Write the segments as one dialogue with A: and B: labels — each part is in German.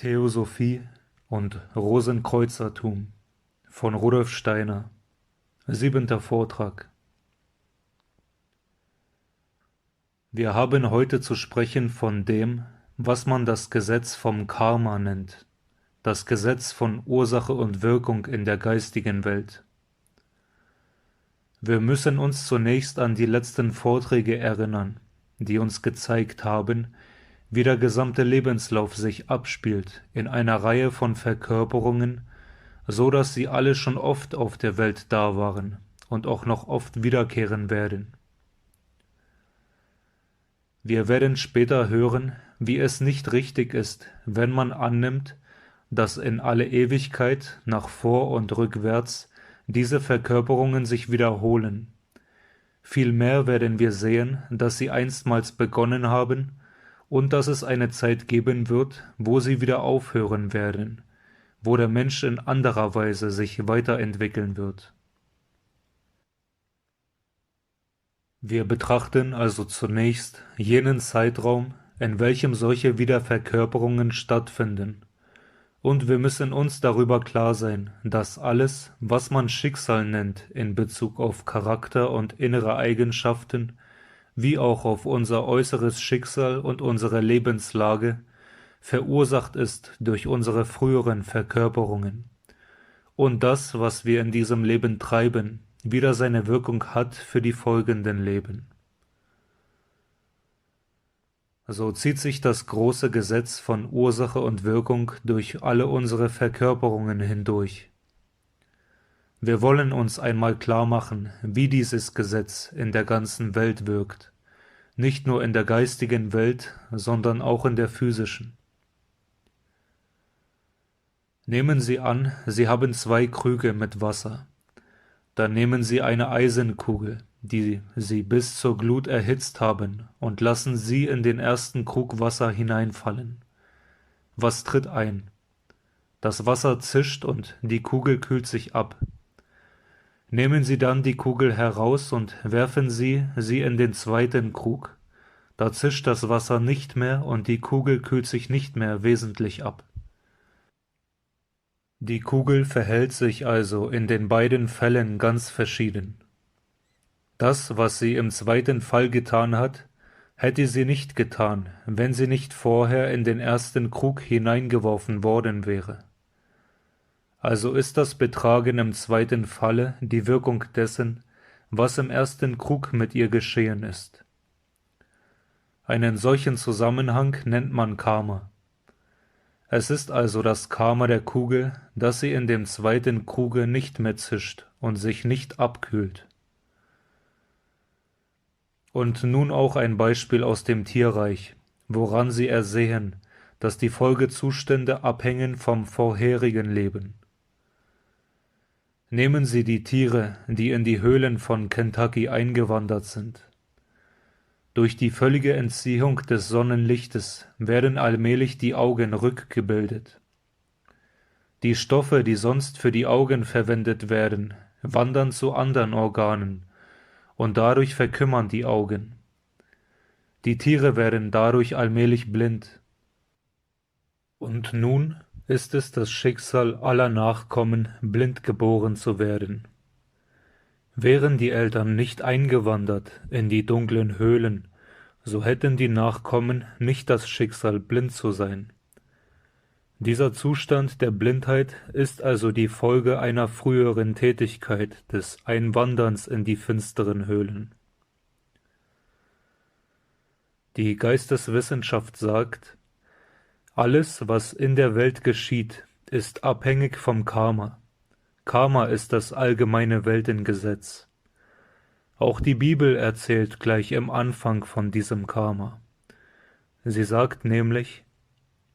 A: Theosophie und Rosenkreuzertum von Rudolf Steiner. 7. Vortrag. Wir haben heute zu sprechen von dem, was man das Gesetz vom Karma nennt, das Gesetz von Ursache und Wirkung in der geistigen Welt. Wir müssen uns zunächst an die letzten Vorträge erinnern, die uns gezeigt haben, wie der gesamte Lebenslauf sich abspielt in einer Reihe von Verkörperungen, so dass sie alle schon oft auf der Welt da waren und auch noch oft wiederkehren werden. Wir werden später hören, wie es nicht richtig ist, wenn man annimmt, dass in alle Ewigkeit nach vor und rückwärts diese Verkörperungen sich wiederholen. Vielmehr werden wir sehen, dass sie einstmals begonnen haben und dass es eine Zeit geben wird, wo sie wieder aufhören werden, wo der Mensch in anderer Weise sich weiterentwickeln wird. Wir betrachten also zunächst jenen Zeitraum, in welchem solche Wiederverkörperungen stattfinden, und wir müssen uns darüber klar sein, dass alles, was man Schicksal nennt in Bezug auf Charakter und innere Eigenschaften, wie auch auf unser äußeres Schicksal und unsere Lebenslage, verursacht ist durch unsere früheren Verkörperungen. Und das, was wir in diesem Leben treiben, wieder seine Wirkung hat für die folgenden Leben. So zieht sich das große Gesetz von Ursache und Wirkung durch alle unsere Verkörperungen hindurch. Wir wollen uns einmal klar machen, wie dieses Gesetz in der ganzen Welt wirkt, nicht nur in der geistigen Welt, sondern auch in der physischen. Nehmen Sie an, Sie haben 2 Krüge mit Wasser. Dann nehmen Sie eine Eisenkugel, die Sie bis zur Glut erhitzt haben, und lassen sie in den ersten Krug Wasser hineinfallen. Was tritt ein? Das Wasser zischt und die Kugel kühlt sich ab. Nehmen Sie dann die Kugel heraus und werfen Sie sie in den zweiten Krug. Da zischt das Wasser nicht mehr und die Kugel kühlt sich nicht mehr wesentlich ab. Die Kugel verhält sich also in den beiden Fällen ganz verschieden. Das, was sie im zweiten Fall getan hat, hätte sie nicht getan, wenn sie nicht vorher in den ersten Krug hineingeworfen worden wäre. Also ist das Betragen im zweiten Falle die Wirkung dessen, was im ersten Krug mit ihr geschehen ist. Einen solchen Zusammenhang nennt man Karma. Es ist also das Karma der Kugel, dass sie in dem zweiten Kruge nicht mehr zischt und sich nicht abkühlt. Und nun auch ein Beispiel aus dem Tierreich, woran Sie ersehen, dass die Folgezustände abhängen vom vorherigen Leben. Nehmen Sie die Tiere, die in die Höhlen von Kentucky eingewandert sind. Durch die völlige Entziehung des Sonnenlichtes werden allmählich die Augen rückgebildet. Die Stoffe, die sonst für die Augen verwendet werden, wandern zu anderen Organen, und dadurch verkümmern die Augen. Die Tiere werden dadurch allmählich blind. Und nun ist es das Schicksal aller Nachkommen, blind geboren zu werden. Wären die Eltern nicht eingewandert in die dunklen Höhlen, so hätten die Nachkommen nicht das Schicksal, blind zu sein. Dieser Zustand der Blindheit ist also die Folge einer früheren Tätigkeit des Einwanderns in die finsteren Höhlen. Die Geisteswissenschaft sagt, alles, was in der Welt geschieht, ist abhängig vom Karma. Karma ist das allgemeine Weltengesetz. Auch die Bibel erzählt gleich im Anfang von diesem Karma. Sie sagt nämlich,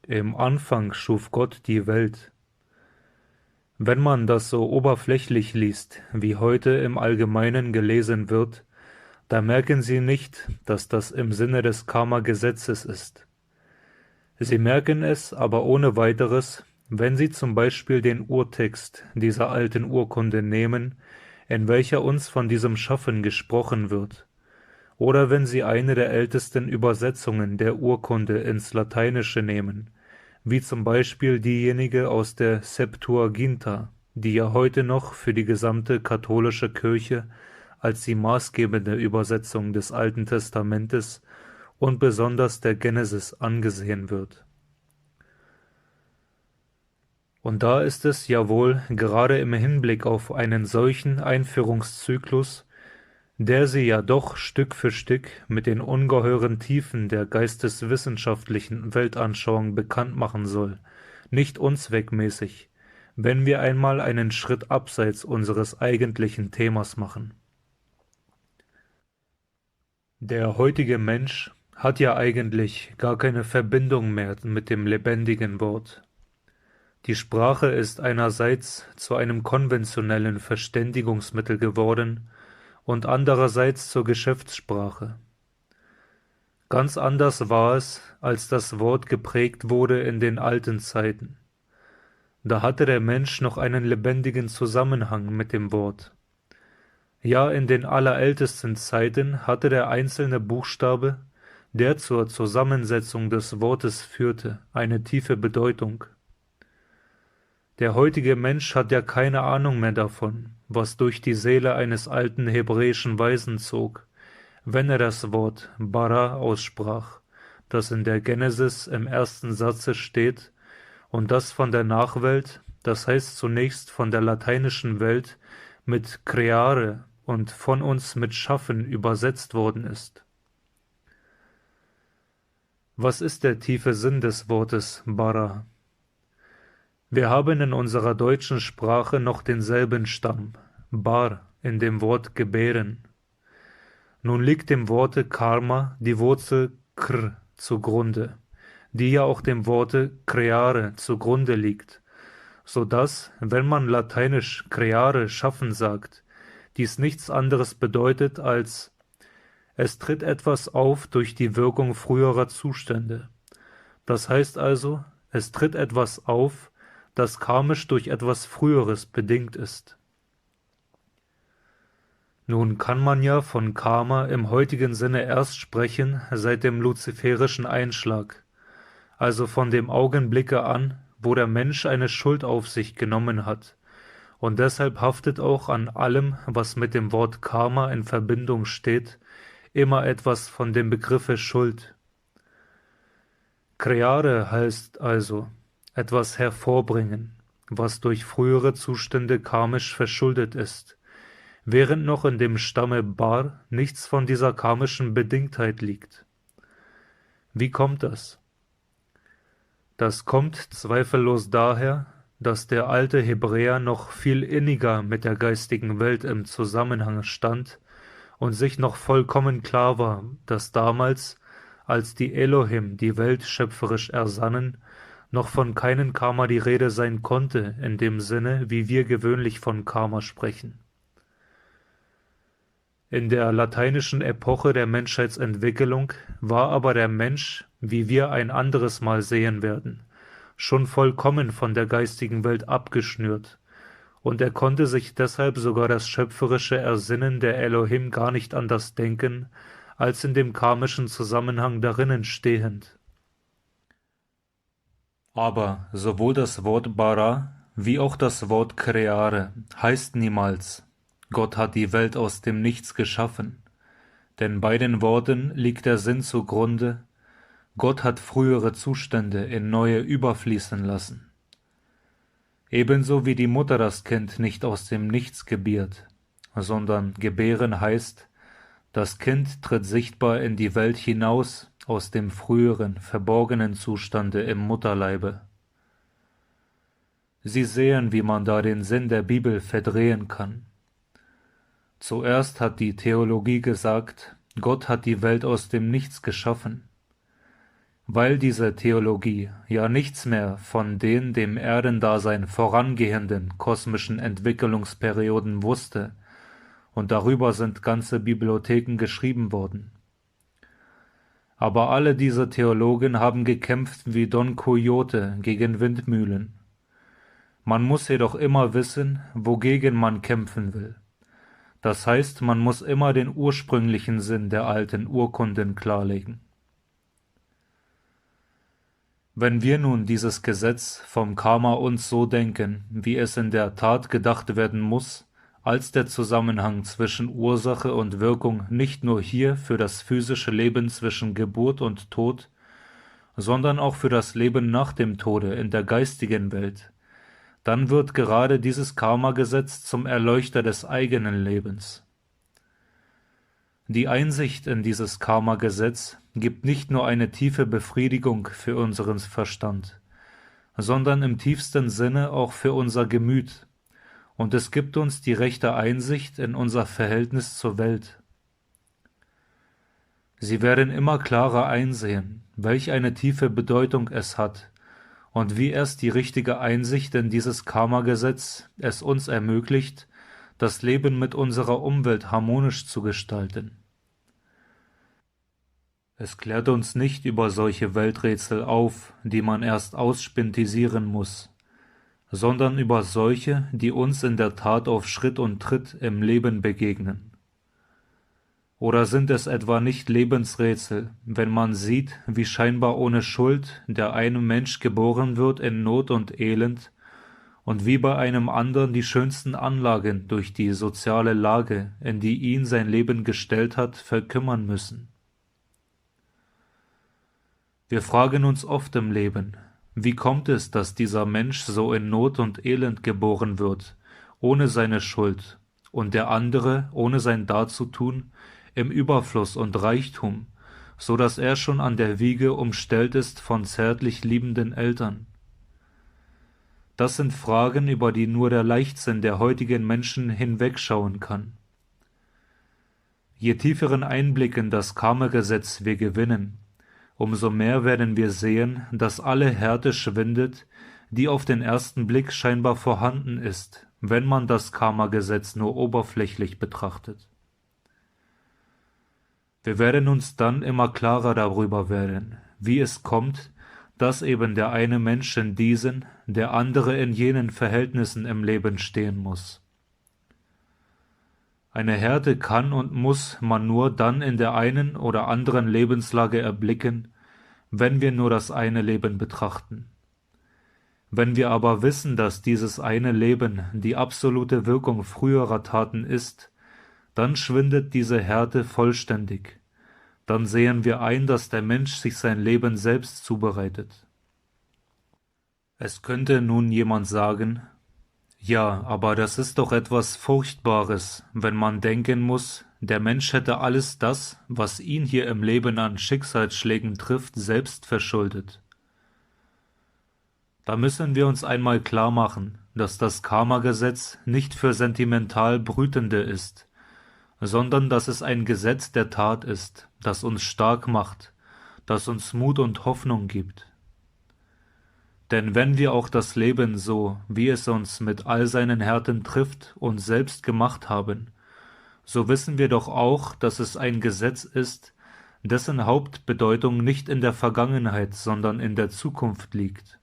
A: im Anfang schuf Gott die Welt. Wenn man das so oberflächlich liest, wie heute im Allgemeinen gelesen wird, da merken Sie nicht, dass das im Sinne des Karma-Gesetzes ist. Sie merken es aber ohne weiteres, wenn Sie zum Beispiel den Urtext dieser alten Urkunde nehmen, in welcher uns von diesem Schaffen gesprochen wird, oder wenn Sie eine der ältesten Übersetzungen der Urkunde ins Lateinische nehmen, wie zum Beispiel diejenige aus der Septuaginta, die ja heute noch für die gesamte katholische Kirche als die maßgebende Übersetzung des Alten Testamentes und besonders der Genesis angesehen wird. Und da ist es ja wohl gerade im Hinblick auf einen solchen Einführungszyklus, der sie ja doch Stück für Stück mit den ungeheuren Tiefen der geisteswissenschaftlichen Weltanschauung bekannt machen soll, nicht unzweckmäßig, wenn wir einmal einen Schritt abseits unseres eigentlichen Themas machen. Der heutige Mensch hat ja eigentlich gar keine Verbindung mehr mit dem lebendigen Wort. Die Sprache ist einerseits zu einem konventionellen Verständigungsmittel geworden und andererseits zur Geschäftssprache. Ganz anders war es, als das Wort geprägt wurde in den alten Zeiten. Da hatte der Mensch noch einen lebendigen Zusammenhang mit dem Wort. Ja, in den allerältesten Zeiten hatte der einzelne Buchstabe, der zur Zusammensetzung des Wortes führte, eine tiefe Bedeutung. Der heutige Mensch hat ja keine Ahnung mehr davon, was durch die Seele eines alten hebräischen Weisen zog, wenn er das Wort bara aussprach, das in der Genesis im ersten Satze steht und das von der Nachwelt, das heißt zunächst von der lateinischen Welt, mit creare und von uns mit schaffen übersetzt worden ist. Was ist der tiefe Sinn des Wortes bara? Wir haben in unserer deutschen Sprache noch denselben Stamm, bar, in dem Wort gebären. Nun liegt dem Worte Karma die Wurzel kr zugrunde, die ja auch dem Worte creare zugrunde liegt, so dass, wenn man lateinisch creare schaffen sagt, dies nichts anderes bedeutet als es tritt etwas auf durch die Wirkung früherer Zustände. Das heißt also, es tritt etwas auf, das karmisch durch etwas Früheres bedingt ist. Nun kann man ja von Karma im heutigen Sinne erst sprechen seit dem luziferischen Einschlag, also von dem Augenblicke an, wo der Mensch eine Schuld auf sich genommen hat, und deshalb haftet auch an allem, was mit dem Wort Karma in Verbindung steht, immer etwas von dem Begriffe Schuld. Creare heißt also etwas hervorbringen, was durch frühere Zustände karmisch verschuldet ist, während noch in dem Stamme Bar nichts von dieser karmischen Bedingtheit liegt. Wie kommt das? Das kommt zweifellos daher, dass der alte Hebräer noch viel inniger mit der geistigen Welt im Zusammenhang stand und sich noch vollkommen klar war, dass damals, als die Elohim die Welt schöpferisch ersannen, noch von keinem Karma die Rede sein konnte, in dem Sinne, wie wir gewöhnlich von Karma sprechen. In der lateinischen Epoche der Menschheitsentwicklung war aber der Mensch, wie wir ein anderes Mal sehen werden, schon vollkommen von der geistigen Welt abgeschnürt, und er konnte sich deshalb sogar das schöpferische Ersinnen der Elohim gar nicht anders denken, als in dem karmischen Zusammenhang darinnen stehend. Aber sowohl das Wort bara wie auch das Wort creare heißt niemals, Gott hat die Welt aus dem Nichts geschaffen, denn bei den Worten liegt der Sinn zugrunde, Gott hat frühere Zustände in neue überfließen lassen. Ebenso wie die Mutter das Kind nicht aus dem Nichts gebiert, sondern gebären heißt, das Kind tritt sichtbar in die Welt hinaus aus dem früheren, verborgenen Zustande im Mutterleibe. Sie sehen, wie man da den Sinn der Bibel verdrehen kann. Zuerst hat die Theologie gesagt, Gott hat die Welt aus dem Nichts geschaffen. Weil diese Theologie ja nichts mehr von den dem Erdendasein vorangehenden kosmischen Entwicklungsperioden wusste, und darüber sind ganze Bibliotheken geschrieben worden. Aber alle diese Theologen haben gekämpft wie Don Quixote gegen Windmühlen. Man muss jedoch immer wissen, wogegen man kämpfen will. Das heißt, man muss immer den ursprünglichen Sinn der alten Urkunden klarlegen. Wenn wir nun dieses Gesetz vom Karma uns so denken, wie es in der Tat gedacht werden muss, als der Zusammenhang zwischen Ursache und Wirkung nicht nur hier für das physische Leben zwischen Geburt und Tod, sondern auch für das Leben nach dem Tode in der geistigen Welt, dann wird gerade dieses Karma-Gesetz zum Erleuchter des eigenen Lebens. Die Einsicht in dieses Karma-Gesetz gibt nicht nur eine tiefe Befriedigung für unseren Verstand, sondern im tiefsten Sinne auch für unser Gemüt, und es gibt uns die rechte Einsicht in unser Verhältnis zur Welt. Sie werden immer klarer einsehen, welch eine tiefe Bedeutung es hat und wie erst die richtige Einsicht in dieses Karma-Gesetz es uns ermöglicht, das Leben mit unserer Umwelt harmonisch zu gestalten. Es klärt uns nicht über solche Welträtsel auf, die man erst ausspintisieren muss, sondern über solche, die uns in der Tat auf Schritt und Tritt im Leben begegnen. Oder sind es etwa nicht Lebensrätsel, wenn man sieht, wie scheinbar ohne Schuld der eine Mensch geboren wird in Not und Elend und wie bei einem anderen die schönsten Anlagen durch die soziale Lage, in die ihn sein Leben gestellt hat, verkümmern müssen? Wir fragen uns oft im Leben, wie kommt es, dass dieser Mensch so in Not und Elend geboren wird, ohne seine Schuld, und der andere, ohne sein Darzutun, im Überfluss und Reichtum, so dass er schon an der Wiege umstellt ist von zärtlich liebenden Eltern? Das sind Fragen, über die nur der Leichtsinn der heutigen Menschen hinwegschauen kann. Je tieferen Einblick in das Karma-Gesetz wir gewinnen, umso mehr werden wir sehen, dass alle Härte schwindet, die auf den ersten Blick scheinbar vorhanden ist, wenn man das Karma-Gesetz nur oberflächlich betrachtet. Wir werden uns dann immer klarer darüber werden, wie es kommt, dass eben der eine Mensch in diesen, der andere in jenen Verhältnissen im Leben stehen muss. Eine Härte kann und muss man nur dann in der einen oder anderen Lebenslage erblicken, wenn wir nur das eine Leben betrachten. Wenn wir aber wissen, dass dieses eine Leben die absolute Wirkung früherer Taten ist, dann schwindet diese Härte vollständig. Dann sehen wir ein, dass der Mensch sich sein Leben selbst zubereitet. Es könnte nun jemand sagen, ja, aber das ist doch etwas Furchtbares, wenn man denken muss, der Mensch hätte alles das, was ihn hier im Leben an Schicksalsschlägen trifft, selbst verschuldet. Da müssen wir uns einmal klar machen, dass das Karma-Gesetz nicht für sentimental Brütende ist, sondern dass es ein Gesetz der Tat ist, das uns stark macht, das uns Mut und Hoffnung gibt. Denn wenn wir auch das Leben so, wie es uns mit all seinen Härten trifft, uns selbst gemacht haben, so wissen wir doch auch, dass es ein Gesetz ist, dessen Hauptbedeutung nicht in der Vergangenheit, sondern in der Zukunft liegt.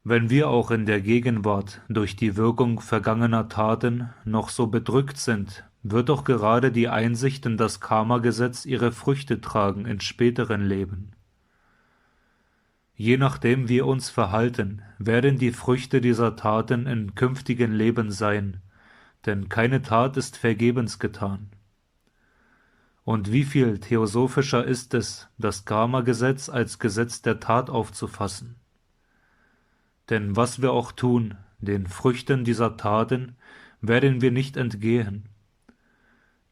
A: Wenn wir auch in der Gegenwart durch die Wirkung vergangener Taten noch so bedrückt sind, wird doch gerade die Einsicht in das Karma-Gesetz ihre Früchte tragen in späteren Leben. Je nachdem wir uns verhalten, werden die Früchte dieser Taten in künftigen Leben sein, denn keine Tat ist vergebens getan. Und wie viel theosophischer ist es, das Karma-Gesetz als Gesetz der Tat aufzufassen? Denn was wir auch tun, den Früchten dieser Taten werden wir nicht entgehen.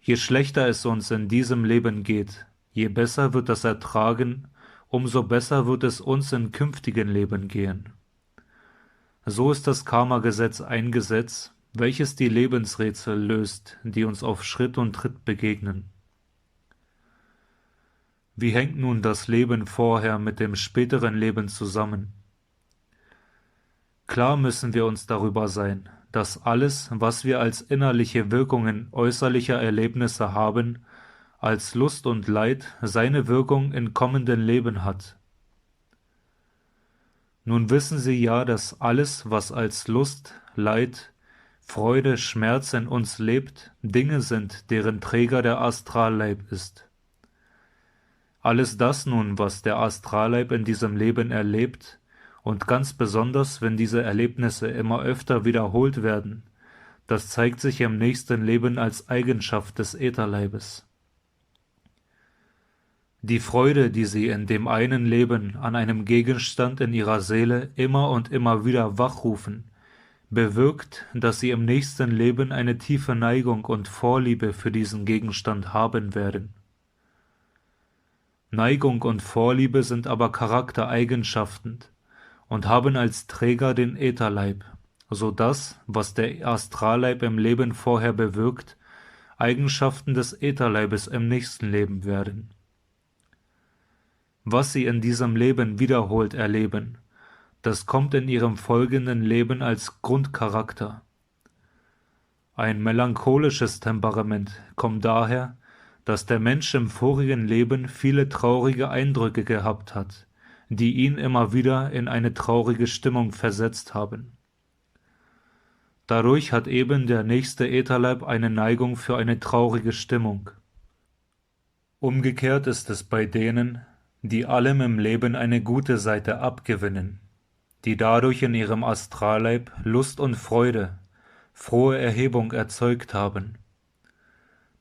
A: Je schlechter es uns in diesem Leben geht, je besser wird das Ertragen, umso besser wird es uns in künftigen Leben gehen. So ist das Karma-Gesetz ein Gesetz, welches die Lebensrätsel löst, die uns auf Schritt und Tritt begegnen. Wie hängt nun das Leben vorher mit dem späteren Leben zusammen? Klar müssen wir uns darüber sein, dass alles, was wir als innerliche Wirkungen äußerlicher Erlebnisse haben, als Lust und Leid seine Wirkung in kommenden Leben hat. Nun wissen Sie ja, dass alles, was als Lust, Leid, Freude, Schmerz in uns lebt, Dinge sind, deren Träger der Astralleib ist. Alles das nun, was der Astralleib in diesem Leben erlebt, und ganz besonders, wenn diese Erlebnisse immer öfter wiederholt werden, das zeigt sich im nächsten Leben als Eigenschaft des Ätherleibes. Die Freude, die sie in dem einen Leben an einem Gegenstand in ihrer Seele immer und immer wieder wachrufen, bewirkt, dass sie im nächsten Leben eine tiefe Neigung und Vorliebe für diesen Gegenstand haben werden. Neigung und Vorliebe sind aber Charaktereigenschaften und haben als Träger den Ätherleib, so dass, was der Astralleib im Leben vorher bewirkt, Eigenschaften des Ätherleibes im nächsten Leben werden. Was sie in diesem Leben wiederholt erleben, das kommt in ihrem folgenden Leben als Grundcharakter. Ein melancholisches Temperament kommt daher, dass der Mensch im vorigen Leben viele traurige Eindrücke gehabt hat, die ihn immer wieder in eine traurige Stimmung versetzt haben. Dadurch hat eben der nächste Ätherleib eine Neigung für eine traurige Stimmung. Umgekehrt ist es bei denen, die allem im Leben eine gute Seite abgewinnen, die dadurch in ihrem Astralleib Lust und Freude, frohe Erhebung erzeugt haben.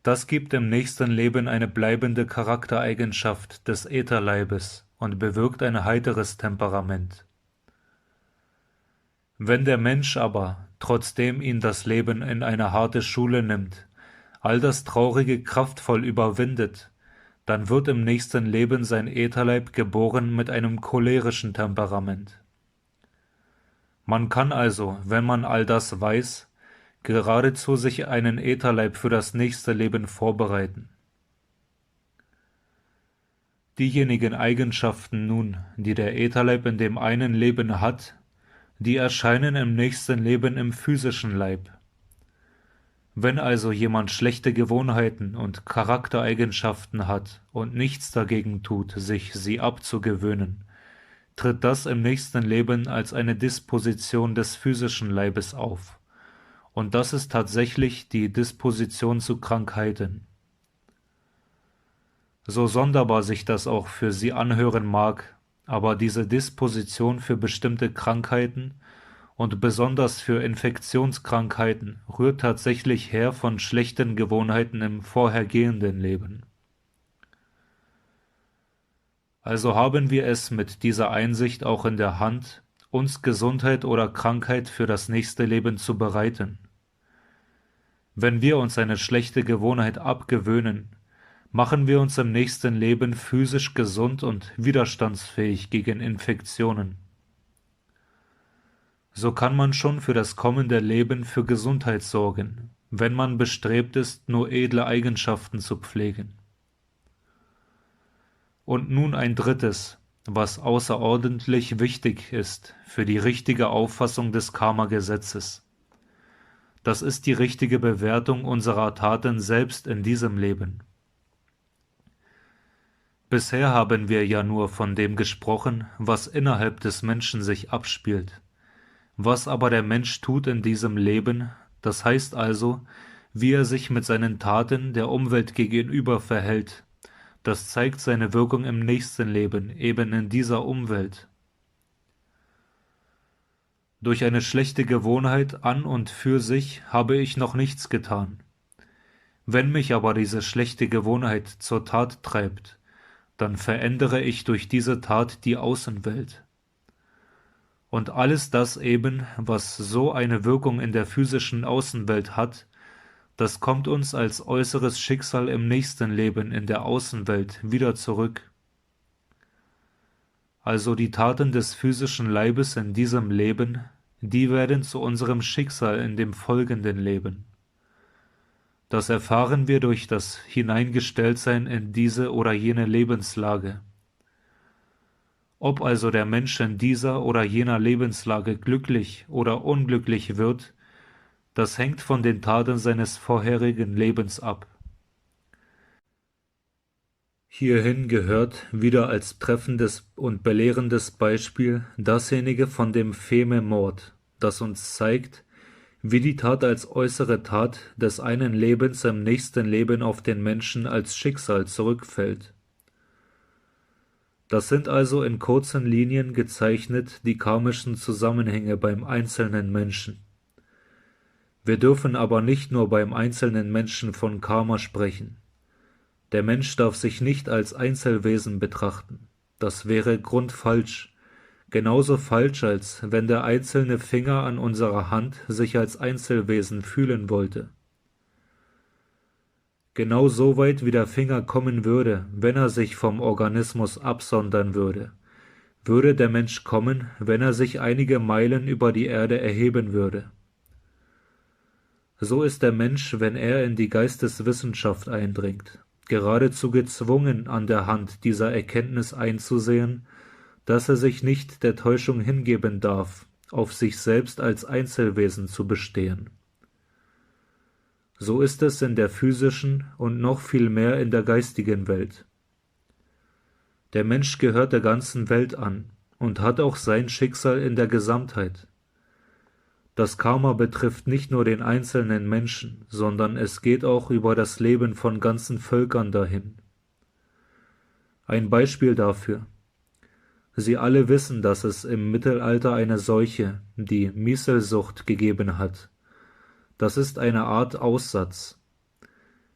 A: Das gibt im nächsten Leben eine bleibende Charaktereigenschaft des Ätherleibes und bewirkt ein heiteres Temperament. Wenn der Mensch aber, trotzdem ihn das Leben in eine harte Schule nimmt, all das Traurige kraftvoll überwindet, dann wird im nächsten Leben sein Ätherleib geboren mit einem cholerischen Temperament. Man kann also, wenn man all das weiß, geradezu sich einen Ätherleib für das nächste Leben vorbereiten. Diejenigen Eigenschaften nun, die der Ätherleib in dem einen Leben hat, die erscheinen im nächsten Leben im physischen Leib. Wenn also jemand schlechte Gewohnheiten und Charaktereigenschaften hat und nichts dagegen tut, sich sie abzugewöhnen, tritt das im nächsten Leben als eine Disposition des physischen Leibes auf. Und das ist tatsächlich die Disposition zu Krankheiten. So sonderbar sich das auch für Sie anhören mag, aber diese Disposition für bestimmte Krankheiten und besonders für Infektionskrankheiten rührt tatsächlich her von schlechten Gewohnheiten im vorhergehenden Leben. Also haben wir es mit dieser Einsicht auch in der Hand, uns Gesundheit oder Krankheit für das nächste Leben zu bereiten. Wenn wir uns eine schlechte Gewohnheit abgewöhnen, machen wir uns im nächsten Leben physisch gesund und widerstandsfähig gegen Infektionen. So kann man schon für das kommende Leben für Gesundheit sorgen, wenn man bestrebt ist, nur edle Eigenschaften zu pflegen. Und nun ein drittes, was außerordentlich wichtig ist für die richtige Auffassung des Karma-Gesetzes. Das ist die richtige Bewertung unserer Taten selbst in diesem Leben. Bisher haben wir ja nur von dem gesprochen, was innerhalb des Menschen sich abspielt. Was aber der Mensch tut in diesem Leben, das heißt also, wie er sich mit seinen Taten der Umwelt gegenüber verhält, das zeigt seine Wirkung im nächsten Leben, eben in dieser Umwelt. Durch eine schlechte Gewohnheit an und für sich habe ich noch nichts getan. Wenn mich aber diese schlechte Gewohnheit zur Tat treibt, dann verändere ich durch diese Tat die Außenwelt. Und alles das eben, was so eine Wirkung in der physischen Außenwelt hat, das kommt uns als äußeres Schicksal im nächsten Leben in der Außenwelt wieder zurück. Also die Taten des physischen Leibes in diesem Leben, die werden zu unserem Schicksal in dem folgenden Leben. Das erfahren wir durch das Hineingestelltsein in diese oder jene Lebenslage. Ob also der Mensch in dieser oder jener Lebenslage glücklich oder unglücklich wird, das hängt von den Taten seines vorherigen Lebens ab. Hierhin gehört wieder als treffendes und belehrendes Beispiel dasjenige von dem Feme-Mord, das uns zeigt, wie die Tat als äußere Tat des einen Lebens im nächsten Leben auf den Menschen als Schicksal zurückfällt. Das sind also in kurzen Linien gezeichnet die karmischen Zusammenhänge beim einzelnen Menschen. Wir dürfen aber nicht nur beim einzelnen Menschen von Karma sprechen. Der Mensch darf sich nicht als Einzelwesen betrachten. Das wäre grundfalsch. Genauso falsch, als wenn der einzelne Finger an unserer Hand sich als Einzelwesen fühlen wollte. Genau so weit wie der Finger kommen würde, wenn er sich vom Organismus absondern würde, würde der Mensch kommen, wenn er sich einige Meilen über die Erde erheben würde. So ist der Mensch, wenn er in die Geisteswissenschaft eindringt, geradezu gezwungen, an der Hand dieser Erkenntnis einzusehen, dass er sich nicht der Täuschung hingeben darf, auf sich selbst als Einzelwesen zu bestehen. So ist es in der physischen und noch viel mehr in der geistigen Welt. Der Mensch gehört der ganzen Welt an und hat auch sein Schicksal in der Gesamtheit. Das Karma betrifft nicht nur den einzelnen Menschen, sondern es geht auch über das Leben von ganzen Völkern dahin. Ein Beispiel dafür. Sie alle wissen, dass es im Mittelalter eine Seuche, die Mieselsucht, gegeben hat. Das ist eine Art Aussatz.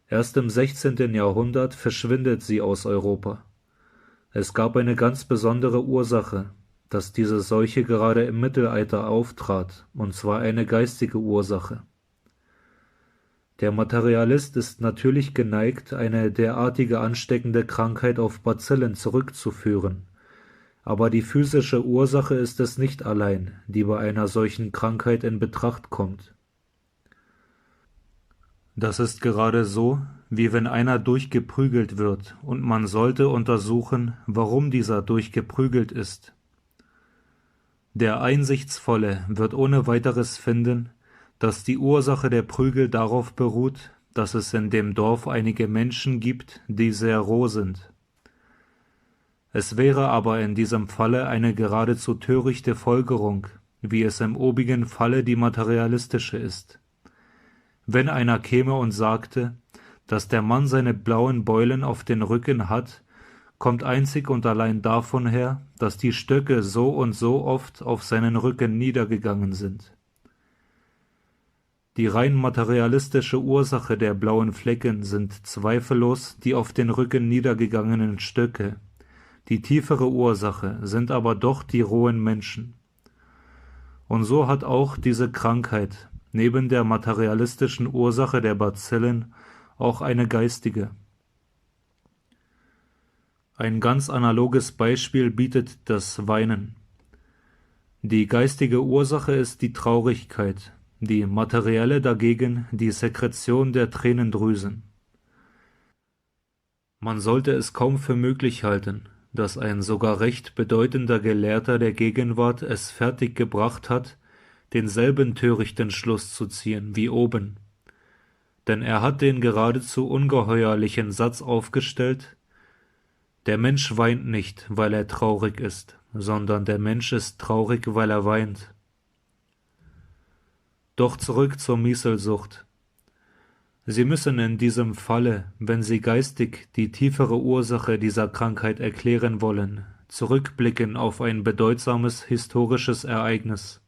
A: Erst im 16. Jahrhundert verschwindet sie aus Europa. Es gab eine ganz besondere Ursache, dass diese Seuche gerade im Mittelalter auftrat, und zwar eine geistige Ursache. Der Materialist ist natürlich geneigt, eine derartige ansteckende Krankheit auf Bazillen zurückzuführen, aber die physische Ursache ist es nicht allein, die bei einer solchen Krankheit in Betracht kommt. Das ist gerade so, wie wenn einer durchgeprügelt wird, und man sollte untersuchen, warum dieser durchgeprügelt ist. Der Einsichtsvolle wird ohne weiteres finden, dass die Ursache der Prügel darauf beruht, dass es in dem Dorf einige Menschen gibt, die sehr roh sind. Es wäre aber in diesem Falle eine geradezu törichte Folgerung, wie es im obigen Falle die materialistische ist. Wenn einer käme und sagte, dass der Mann seine blauen Beulen auf den Rücken hat, kommt einzig und allein davon her, dass die Stöcke so und so oft auf seinen Rücken niedergegangen sind. Die rein materialistische Ursache der blauen Flecken sind zweifellos die auf den Rücken niedergegangenen Stöcke. Die tiefere Ursache sind aber doch die rohen Menschen. Und so hat auch diese Krankheit neben der materialistischen Ursache der Bazillen auch eine geistige. Ein ganz analoges Beispiel bietet das Weinen. Die geistige Ursache ist die Traurigkeit, die materielle dagegen die Sekretion der Tränendrüsen. Man sollte es kaum für möglich halten, dass ein sogar recht bedeutender Gelehrter der Gegenwart es fertiggebracht hat, denselben törichten Schluss zu ziehen wie oben. Denn er hat den geradezu ungeheuerlichen Satz aufgestellt: Der Mensch weint nicht, weil er traurig ist, sondern der Mensch ist traurig, weil er weint. Doch zurück zur Mieselsucht. Sie müssen in diesem Falle, wenn Sie geistig die tiefere Ursache dieser Krankheit erklären wollen, zurückblicken auf ein bedeutsames historisches Ereignis.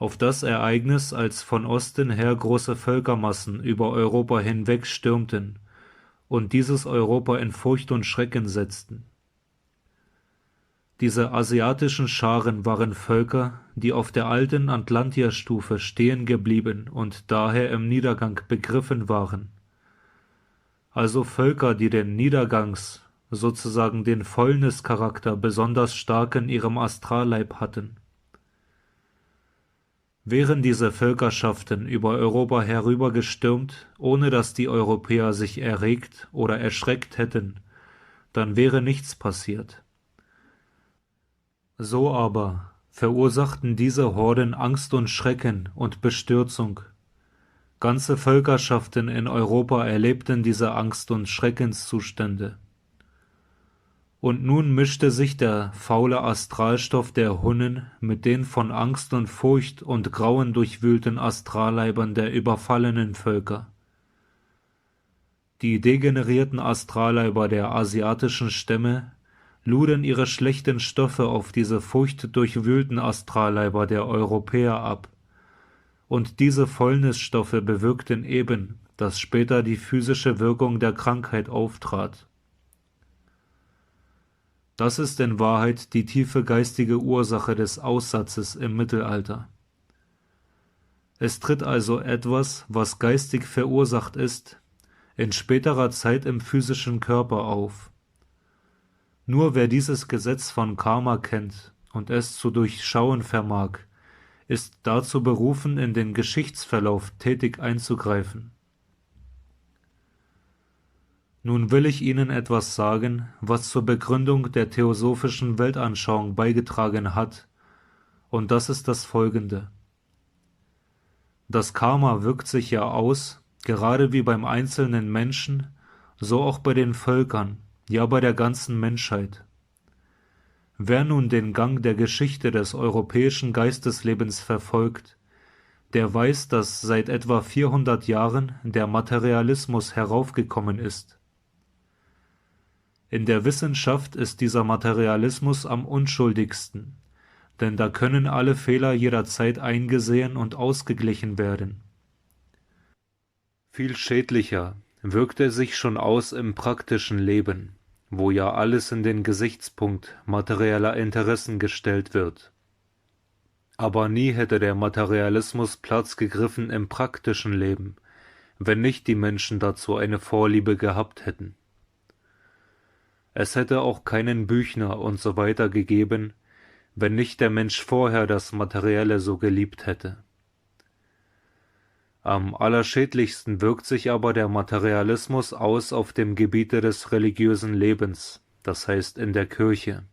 A: Auf das Ereignis, als von Osten her große Völkermassen über Europa hinweg stürmten und dieses Europa in Furcht und Schrecken setzten. Diese asiatischen Scharen waren Völker, die auf der alten Atlantia-Stufe stehen geblieben und daher im Niedergang begriffen waren. Also Völker, die den Niedergangs, sozusagen den Fäulnischarakter, besonders stark in ihrem Astralleib hatten. Wären diese Völkerschaften über Europa herübergestürmt, ohne dass die Europäer sich erregt oder erschreckt hätten, dann wäre nichts passiert. So aber verursachten diese Horden Angst und Schrecken und Bestürzung. Ganze Völkerschaften in Europa erlebten diese Angst- und Schreckenszustände. Und nun mischte sich der faule Astralstoff der Hunnen mit den von Angst und Furcht und Grauen durchwühlten Astralleibern der überfallenen Völker. Die degenerierten Astralleiber der asiatischen Stämme luden ihre schlechten Stoffe auf diese furchtdurchwühlten Astralleiber der Europäer ab, und diese Fäulnisstoffe bewirkten eben, dass später die physische Wirkung der Krankheit auftrat. Das ist in Wahrheit die tiefe geistige Ursache des Aussatzes im Mittelalter. Es tritt also etwas, was geistig verursacht ist, in späterer Zeit im physischen Körper auf. Nur wer dieses Gesetz von Karma kennt und es zu durchschauen vermag, ist dazu berufen, in den Geschichtsverlauf tätig einzugreifen. Nun will ich Ihnen etwas sagen, was zur Begründung der theosophischen Weltanschauung beigetragen hat, und das ist das Folgende. Das Karma wirkt sich ja aus, gerade wie beim einzelnen Menschen, so auch bei den Völkern, ja bei der ganzen Menschheit. Wer nun den Gang der Geschichte des europäischen Geisteslebens verfolgt, der weiß, dass seit etwa 400 Jahren der Materialismus heraufgekommen ist. In der Wissenschaft ist dieser Materialismus am unschuldigsten, denn da können alle Fehler jederzeit eingesehen und ausgeglichen werden. Viel schädlicher wirkt er sich schon aus im praktischen Leben, wo ja alles in den Gesichtspunkt materieller Interessen gestellt wird. Aber nie hätte der Materialismus Platz gegriffen im praktischen Leben, wenn nicht die Menschen dazu eine Vorliebe gehabt hätten. Es hätte auch keinen Büchner und so weiter gegeben, wenn nicht der Mensch vorher das Materielle so geliebt hätte. Am allerschädlichsten wirkt sich aber der Materialismus aus auf dem Gebiete des religiösen Lebens, das heißt in der Kirche.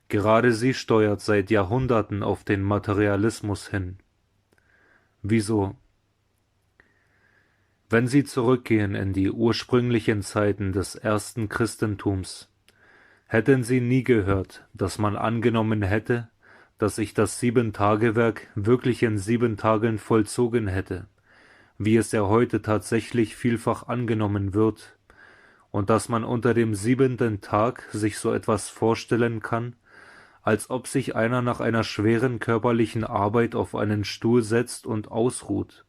A: Gerade sie steuert seit Jahrhunderten auf den Materialismus hin. Wieso? Wenn Sie zurückgehen in die ursprünglichen Zeiten des ersten Christentums, hätten Sie nie gehört, dass man angenommen hätte, dass sich das 7-Tage-Werk wirklich in 7 Tagen vollzogen hätte, wie es ja heute tatsächlich vielfach angenommen wird, und dass man unter dem 7. Tag sich so etwas vorstellen kann, als ob sich einer nach einer schweren körperlichen Arbeit auf einen Stuhl setzt und ausruht.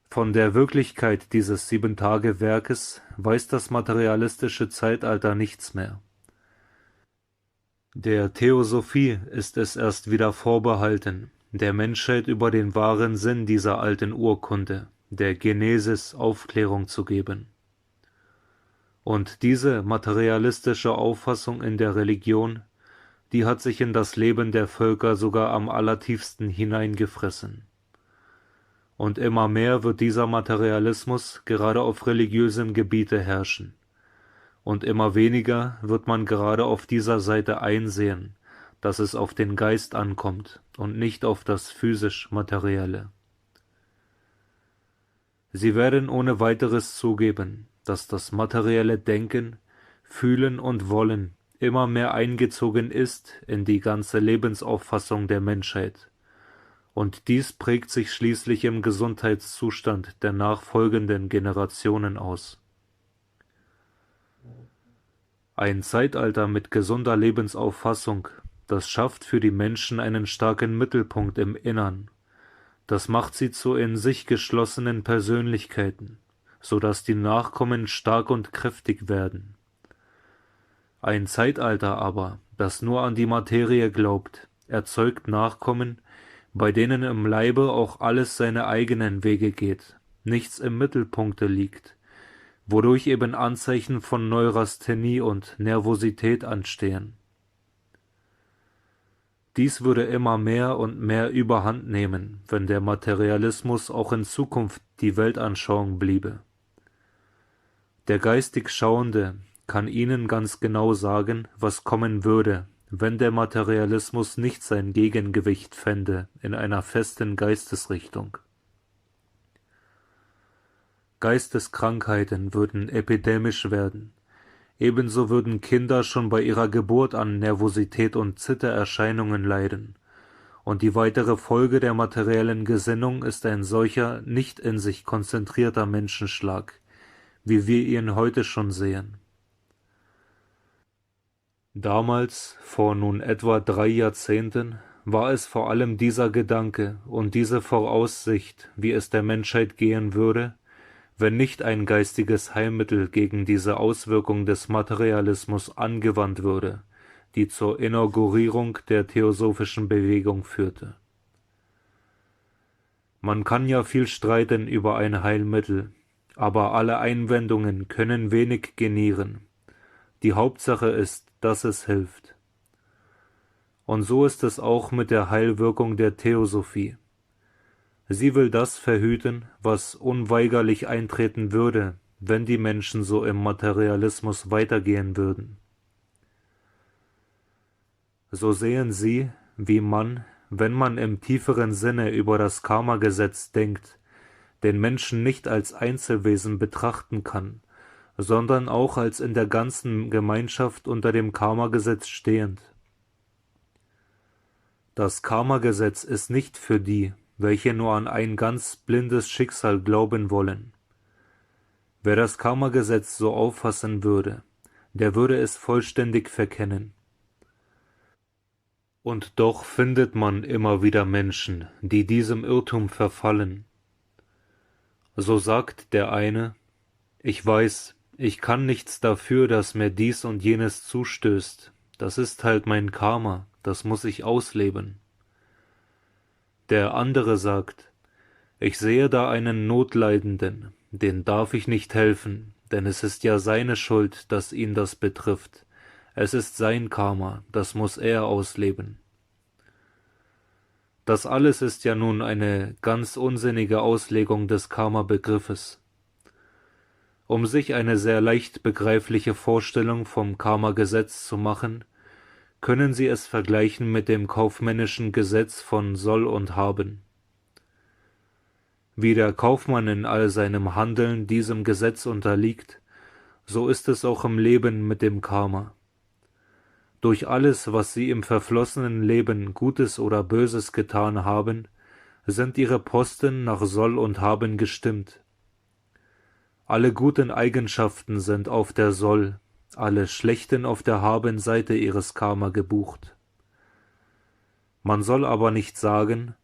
A: Von der Wirklichkeit dieses 7-Tage-Werkes weiß das materialistische Zeitalter nichts mehr. Der Theosophie ist es erst wieder vorbehalten, der Menschheit über den wahren Sinn dieser alten Urkunde, der Genesis, Aufklärung zu geben. Und diese materialistische Auffassung in der Religion, die hat sich in das Leben der Völker sogar am allertiefsten hineingefressen. Und immer mehr wird dieser Materialismus gerade auf religiösem Gebiete herrschen. Und immer weniger wird man gerade auf dieser Seite einsehen, dass es auf den Geist ankommt und nicht auf das physisch-materielle. Sie werden ohne weiteres zugeben, dass das materielle Denken, Fühlen und Wollen immer mehr eingezogen ist in die ganze Lebensauffassung der Menschheit. Und dies prägt sich schließlich im Gesundheitszustand der nachfolgenden Generationen aus. Ein Zeitalter mit gesunder Lebensauffassung, das schafft für die Menschen einen starken Mittelpunkt im Innern. Das macht sie zu in sich geschlossenen Persönlichkeiten, so dass die Nachkommen stark und kräftig werden. Ein Zeitalter aber, das nur an die Materie glaubt, erzeugt Nachkommen, bei denen im Leibe auch alles seine eigenen Wege geht, nichts im Mittelpunkte liegt, wodurch eben Anzeichen von Neurasthenie und Nervosität anstehen. Dies würde immer mehr und mehr Überhand nehmen, wenn der Materialismus auch in Zukunft die Weltanschauung bliebe. Der geistig Schauende kann Ihnen ganz genau sagen, was kommen würde, wenn der Materialismus nicht sein Gegengewicht fände in einer festen Geistesrichtung. Geisteskrankheiten würden epidemisch werden, ebenso würden Kinder schon bei ihrer Geburt an Nervosität und Zittererscheinungen leiden, und die weitere Folge der materiellen Gesinnung ist ein solcher nicht in sich konzentrierter Menschenschlag, wie wir ihn heute schon sehen. Damals, vor nun etwa 3 Jahrzehnten, war es vor allem dieser Gedanke und diese Voraussicht, wie es der Menschheit gehen würde, wenn nicht ein geistiges Heilmittel gegen diese Auswirkung des Materialismus angewandt würde, die zur Inaugurierung der theosophischen Bewegung führte. Man kann ja viel streiten über ein Heilmittel, aber alle Einwendungen können wenig genieren. Die Hauptsache ist, dass es hilft. Und so ist es auch mit der Heilwirkung der Theosophie. Sie will das verhüten, was unweigerlich eintreten würde, wenn die Menschen so im Materialismus weitergehen würden. So sehen Sie, wie man, wenn man im tieferen Sinne über das Karma-Gesetz denkt, den Menschen nicht als Einzelwesen betrachten kann, sondern auch als in der ganzen Gemeinschaft unter dem Karma-Gesetz stehend. Das Karma-Gesetz ist nicht für die, welche nur an ein ganz blindes Schicksal glauben wollen. Wer das Karma-Gesetz so auffassen würde, der würde es vollständig verkennen. Und doch findet man immer wieder Menschen, die diesem Irrtum verfallen. So sagt der eine: Ich weiß, ich kann nichts dafür, dass mir dies und jenes zustößt. Das ist halt mein Karma, das muss ich ausleben. Der andere sagt: Ich sehe da einen Notleidenden, den darf ich nicht helfen, denn es ist ja seine Schuld, dass ihn das betrifft. Es ist sein Karma, das muss er ausleben. Das alles ist ja nun eine ganz unsinnige Auslegung des Karma-Begriffes. Um sich eine sehr leicht begreifliche Vorstellung vom Karma-Gesetz zu machen, können Sie es vergleichen mit dem kaufmännischen Gesetz von Soll und Haben. Wie der Kaufmann in all seinem Handeln diesem Gesetz unterliegt, so ist es auch im Leben mit dem Karma. Durch alles, was Sie im verflossenen Leben Gutes oder Böses getan haben, sind Ihre Posten nach Soll und Haben gestimmt. Alle guten Eigenschaften sind auf der Soll, alle schlechten auf der Haben-Seite Ihres Karma gebucht. Man soll aber nicht sagen: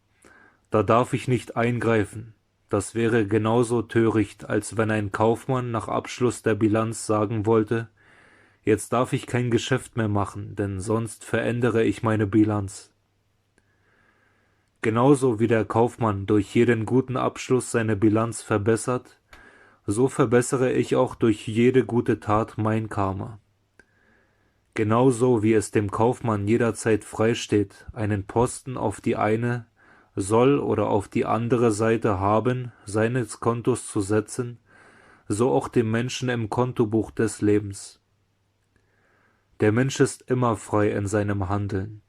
A: Da darf ich nicht eingreifen. Das wäre genauso töricht, als wenn ein Kaufmann nach Abschluss der Bilanz sagen wollte: Jetzt darf ich kein Geschäft mehr machen, denn sonst verändere ich meine Bilanz. Genauso wie der Kaufmann durch jeden guten Abschluss seine Bilanz verbessert, so verbessere ich auch durch jede gute Tat mein Karma. Genauso wie es dem Kaufmann jederzeit freisteht, einen Posten auf die eine Soll oder auf die andere Seite Haben seines Kontos zu setzen, so auch dem Menschen im Kontobuch des Lebens. Der Mensch ist immer frei in seinem Handeln,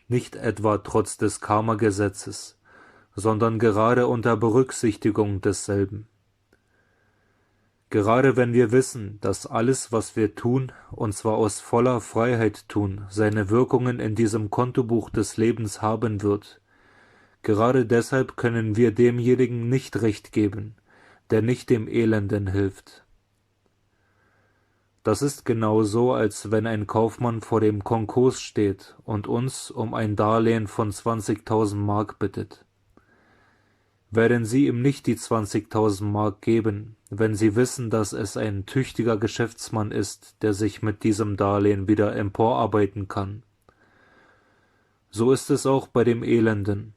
A: nicht etwa trotz des Karma-Gesetzes, sondern gerade unter Berücksichtigung desselben. Gerade wenn wir wissen, dass alles, was wir tun, und zwar aus voller Freiheit tun, seine Wirkungen in diesem Kontobuch des Lebens haben wird, gerade deshalb können wir demjenigen nicht recht geben, der nicht dem Elenden hilft. Das ist genau so, als wenn ein Kaufmann vor dem Konkurs steht und uns um ein Darlehen von 20.000 Mark bittet. Werden Sie ihm nicht die 20.000 Mark geben, wenn Sie wissen, dass es ein tüchtiger Geschäftsmann ist, der sich mit diesem Darlehen wieder emporarbeiten kann? So ist es auch bei dem Elenden.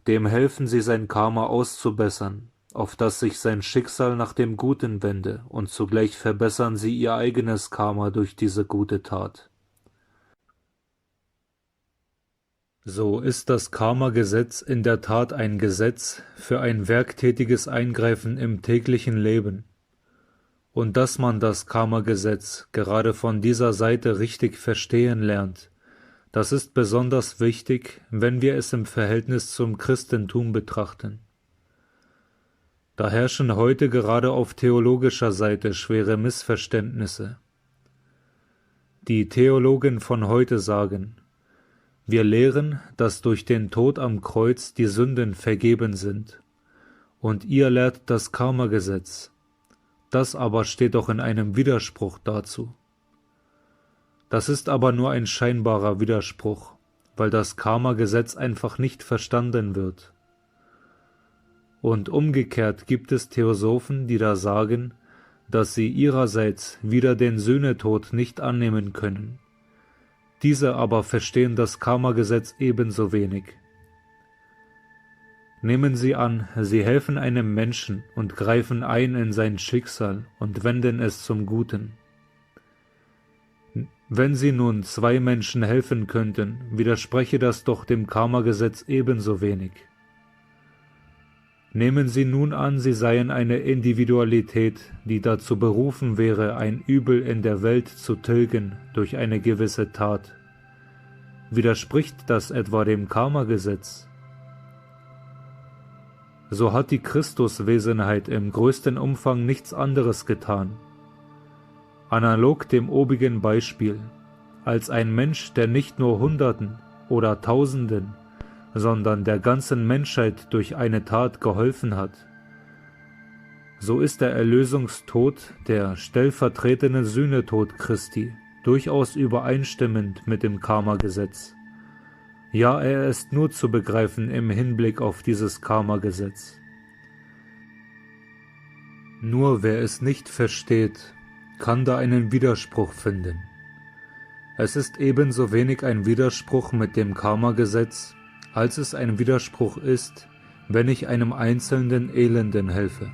A: Dem helfen Sie, sein Karma auszubessern, auf dass sich sein Schicksal nach dem Guten wende, und zugleich verbessern Sie Ihr eigenes Karma durch diese gute Tat. So ist das Karma-Gesetz in der Tat ein Gesetz für ein werktätiges Eingreifen im täglichen Leben. Und dass man das Karma-Gesetz gerade von dieser Seite richtig verstehen lernt, das ist besonders wichtig, wenn wir es im Verhältnis zum Christentum betrachten. Da herrschen heute gerade auf theologischer Seite schwere Missverständnisse. Die Theologen von heute sagen: Wir lehren, dass durch den Tod am Kreuz die Sünden vergeben sind. Und ihr lehrt das Karma-Gesetz. Das aber steht doch in einem Widerspruch dazu. Das ist aber nur ein scheinbarer Widerspruch, weil das Karma-Gesetz einfach nicht verstanden wird. Und umgekehrt gibt es Theosophen, die da sagen, dass sie ihrerseits wieder den Sühnetod nicht annehmen können. Diese aber verstehen das Karma-Gesetz ebenso wenig. Nehmen Sie an, Sie helfen einem Menschen und greifen ein in sein Schicksal und wenden es zum Guten. Wenn Sie nun 2 Menschen helfen könnten, widerspreche das doch dem Karma-Gesetz ebenso wenig. Nehmen Sie nun an, Sie seien eine Individualität, die dazu berufen wäre, ein Übel in der Welt zu tilgen durch eine gewisse Tat. Widerspricht das etwa dem Karma-Gesetz? So hat die Christuswesenheit im größten Umfang nichts anderes getan. Analog dem obigen Beispiel, als ein Mensch, der nicht nur Hunderten oder Tausenden, sondern der ganzen Menschheit durch eine Tat geholfen hat. So ist der Erlösungstod, der stellvertretende Sühnetod Christi, durchaus übereinstimmend mit dem Karma-Gesetz. Ja, er ist nur zu begreifen im Hinblick auf dieses Karma-Gesetz. Nur wer es nicht versteht, kann da einen Widerspruch finden. Es ist ebenso wenig ein Widerspruch mit dem Karma-Gesetz, als es ein Widerspruch ist, wenn ich einem einzelnen Elenden helfe.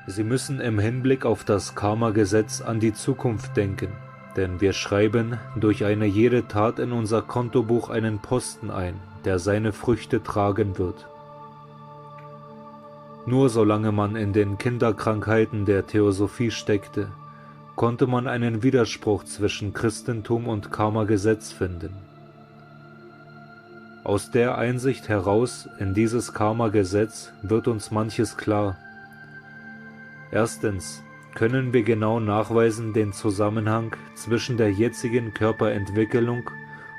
A: Sie müssen im Hinblick auf das Karma-Gesetz an die Zukunft denken, denn wir schreiben durch eine jede Tat in unser Kontobuch einen Posten ein, der seine Früchte tragen wird. Nur solange man in den Kinderkrankheiten der Theosophie steckte, konnte man einen Widerspruch zwischen Christentum und Karma-Gesetz finden. Aus der Einsicht heraus in dieses Karma-Gesetz wird uns manches klar. Erstens können wir genau nachweisen den Zusammenhang zwischen der jetzigen Körperentwicklung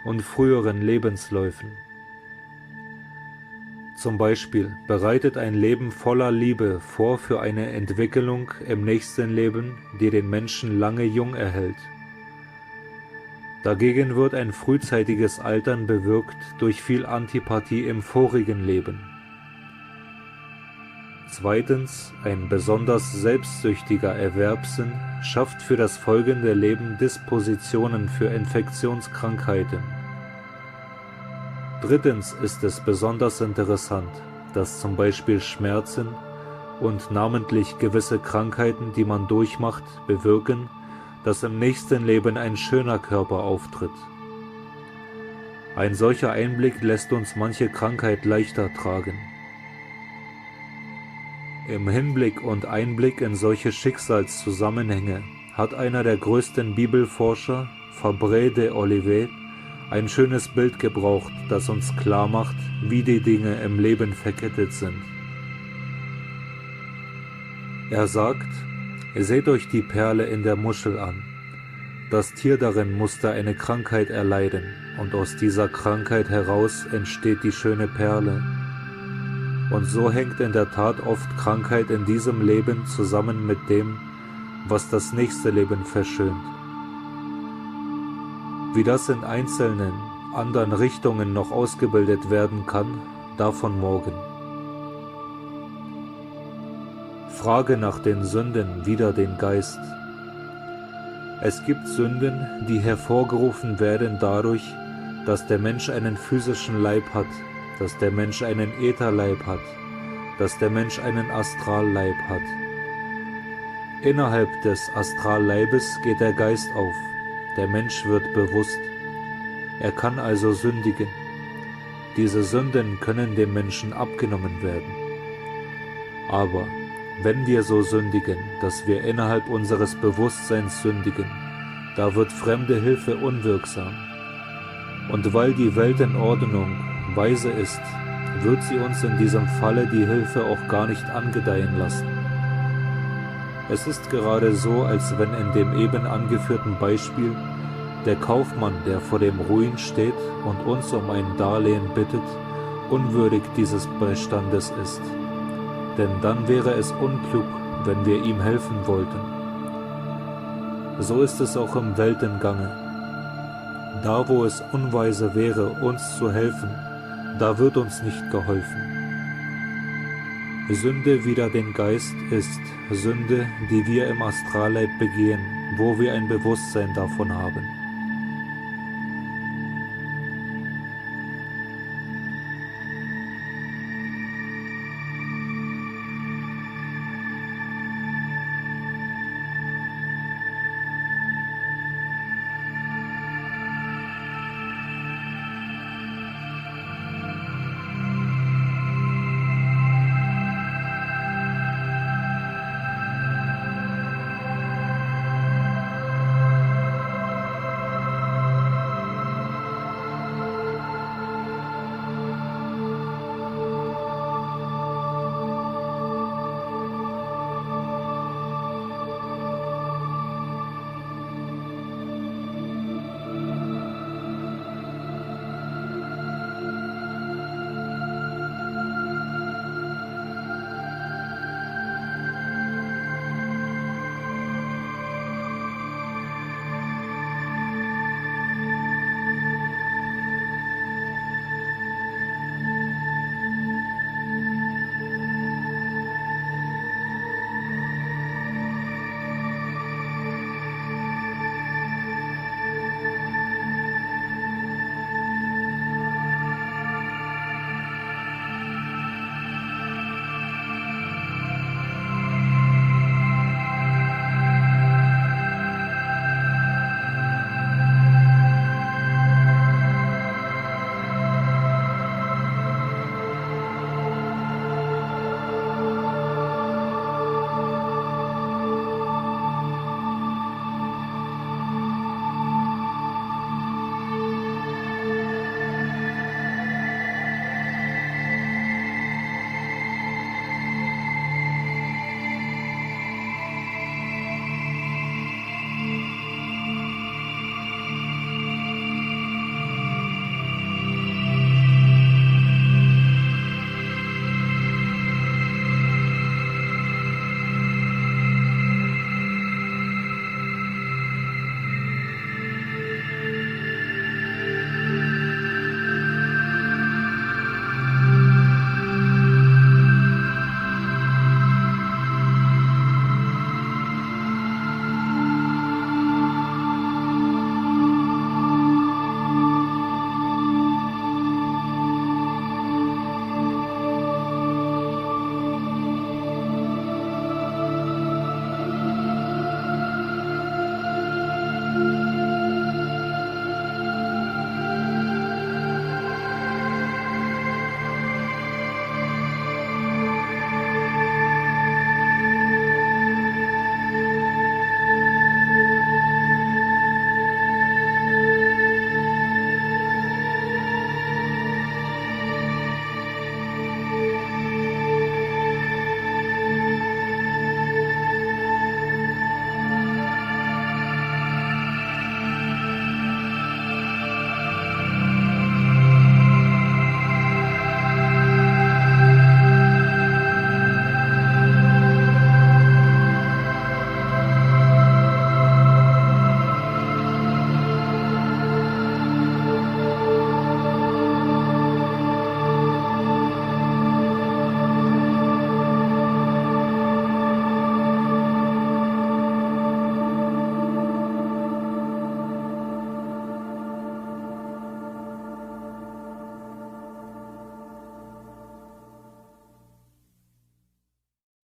A: und früheren Lebensläufen. Zum Beispiel bereitet ein Leben voller Liebe vor für eine Entwicklung im nächsten Leben, die den Menschen lange jung erhält. Dagegen wird ein frühzeitiges Altern bewirkt durch viel Antipathie im vorigen Leben. Zweitens, ein besonders selbstsüchtiger Erwerbssinn schafft für das folgende Leben Dispositionen für Infektionskrankheiten. Drittens ist es besonders interessant, dass zum Beispiel Schmerzen und namentlich gewisse Krankheiten, die man durchmacht, bewirken, dass im nächsten Leben ein schöner Körper auftritt. Ein solcher Einblick lässt uns manche Krankheit leichter tragen. Im Hinblick und Einblick in solche Schicksalszusammenhänge hat einer der größten Bibelforscher, Fabre de Olivet, ein schönes Bild gebraucht, das uns klar macht, wie die Dinge im Leben verkettet sind. Er sagt: Seht euch die Perle in der Muschel an. Das Tier darin musste eine Krankheit erleiden, und aus dieser Krankheit heraus entsteht die schöne Perle. Und so hängt in der Tat oft Krankheit in diesem Leben zusammen mit dem, was das nächste Leben verschönt. Wie das in einzelnen, anderen Richtungen noch ausgebildet werden kann, davon morgen. Frage nach den Sünden wider den Geist. Es gibt Sünden, die hervorgerufen werden dadurch, dass der Mensch einen physischen Leib hat, dass der Mensch einen Ätherleib hat, dass der Mensch einen Astralleib hat. Innerhalb des Astralleibes geht der Geist auf, der Mensch wird bewusst. Er kann also sündigen. Diese Sünden können dem Menschen abgenommen werden. Aber wenn wir so sündigen, dass wir innerhalb unseres Bewusstseins sündigen, da wird fremde Hilfe unwirksam. Und weil die Weltenordnung weise ist, wird sie uns in diesem Falle die Hilfe auch gar nicht angedeihen lassen. Es ist gerade so, als wenn in dem eben angeführten Beispiel der Kaufmann, der vor dem Ruin steht und uns um ein Darlehen bittet, unwürdig dieses Beistandes ist. Denn dann wäre es unklug, wenn wir ihm helfen wollten. So ist es auch im Weltengange. Da, wo es unweise wäre, uns zu helfen, da wird uns nicht geholfen. Sünde wider den Geist ist Sünde, die wir im Astralleib begehen, wo wir ein Bewusstsein davon haben.